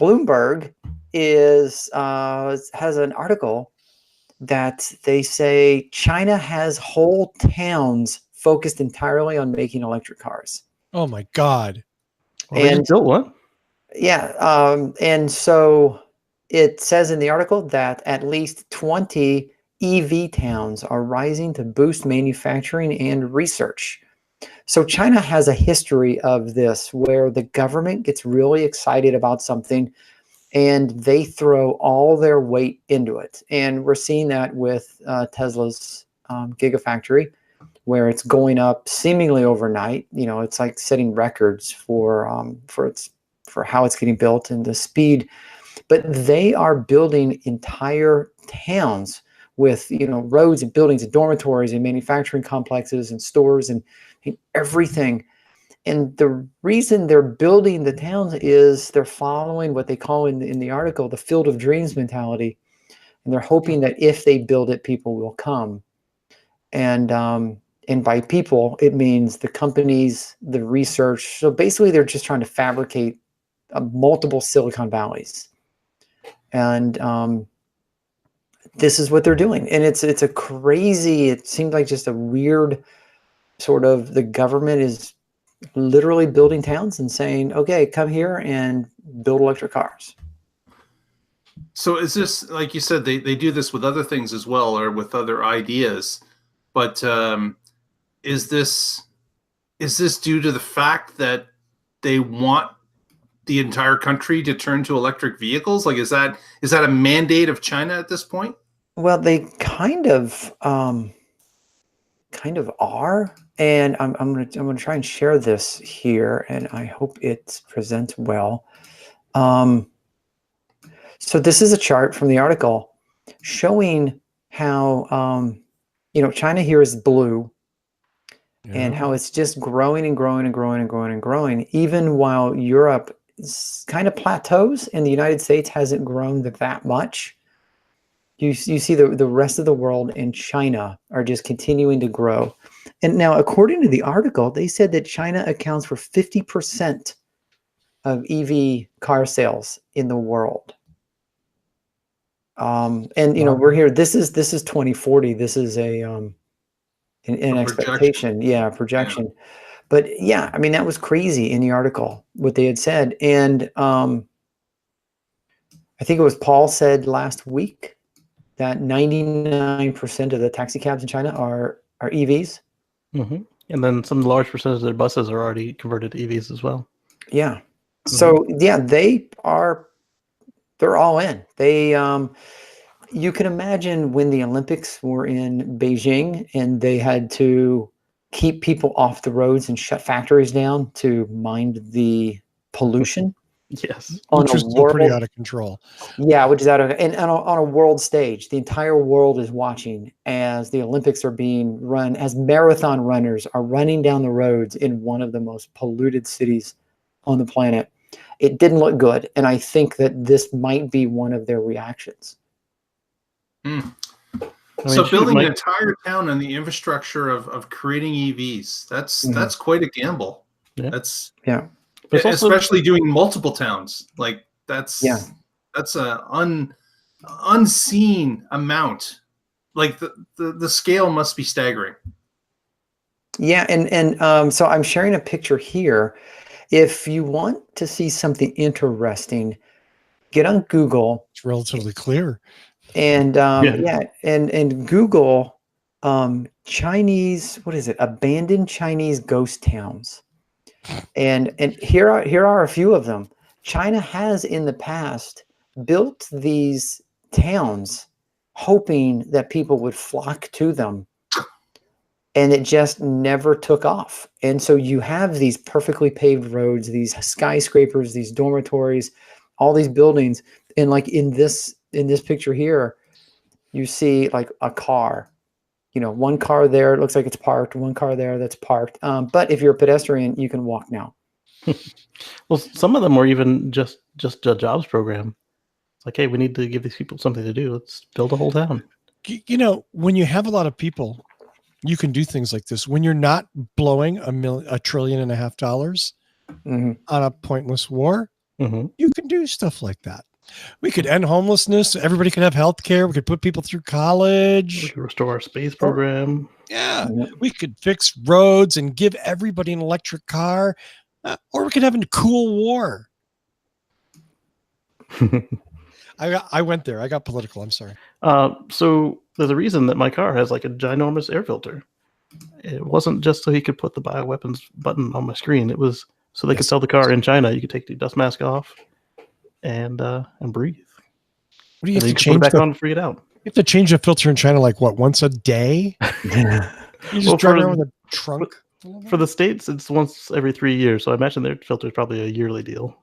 Bloomberg has an article that they say China has whole towns focused entirely on making electric cars. Oh my God. Well, they just built one. Yeah. And so it says in the article that at least 20 EV towns are rising to boost manufacturing and research. So China has a history of this where the government gets really excited about something and they throw all their weight into it. And we're seeing that with Tesla's Gigafactory, where it's going up seemingly overnight. You know, it's like setting records for how it's getting built and the speed. But they are building entire towns with, you know, roads and buildings and dormitories and manufacturing complexes and stores and everything. And the reason they're building the towns is they're following what they call in the article the field of dreams mentality. And they're hoping that if they build it, people will come. And by people, it means the companies, the research. So basically, they're just trying to fabricate multiple Silicon Valleys. And this is what they're doing. And it's a crazy, it seems like just a weird sort of, the government is literally building towns and saying, okay, come here and build electric cars. So is this, like you said, they do this with other things as well, or with other ideas, but is this due to the fact that they want the entire country to turn to electric vehicles? Like, is that a mandate of China at this point? Well, they kind of are. And I'm gonna try and share this here, and I hope it presents well. So this is a chart from the article showing how China here is blue, and how it's just growing and growing and growing and growing and growing, even while Europe kind of plateaus and the United States hasn't grown that much. You see the rest of the world and China are just continuing to grow. And now, according to the article, they said that China accounts for 50% of EV car sales in the world. We're here. This is 2040. This is an expectation. Projection. Yeah. But yeah, I mean, that was crazy in the article, what they had said. And I think it was Paul said last week that 99% of the taxi cabs in China are EVs. Mm-hmm. And then some large percentage of their buses are already converted to EVs as well. Yeah. So yeah, they're all in. They, you can imagine when the Olympics were in Beijing and they had to keep people off the roads and shut factories down to mind the pollution. Yes, which is still pretty out of control. Yeah, which is out of, and on a world stage, the entire world is watching as the Olympics are being run, as marathon runners are running down the roads in one of the most polluted cities on the planet. It didn't look good, and I think that this might be one of their reactions. So building an entire town on the infrastructure of creating EVs, that's quite a gamble. Yeah. That's especially doing multiple towns. Like that's a unseen amount. Like the scale must be staggering. Yeah, and so I'm sharing a picture here. If you want to see something interesting, get on Google. It's relatively clear. And and Google Chinese, what is it? Abandoned Chinese ghost towns. And here are a few of them. China has in the past built these towns hoping that people would flock to them. And it just never took off. And so you have these perfectly paved roads, these skyscrapers, these dormitories, all these buildings. And like in this picture here, you see like a car, one car there, it looks like it's parked, one car there that's parked. But if you're a pedestrian, you can walk now. Well, some of them were even just a jobs program. It's like, hey, we need to give these people something to do. Let's build a whole town. When you have a lot of people, you can do things like this. When you're not blowing $1.5 trillion on a pointless war, Mhm. You can do stuff like that. We could end homelessness. Everybody can have health care. We could put people through We college. could restore our space program. Yeah. Yep. We could fix roads and give everybody an electric car. Or we could have a cool war. I went there. I got political. I'm sorry. So there's a reason that my car has like a ginormous air filter. It wasn't just so he could put the bioweapons button on my screen. It was so they could Yes. sell the car in China. You could take the dust mask off and breathe. What do you And then have to you could put it change? back You on and free it out. have to change the filter in China like what, once a day? You just Well, drive for- around with a trunk. full of For them? the States, it's once every 3 years. So I imagine their filter is probably a yearly deal.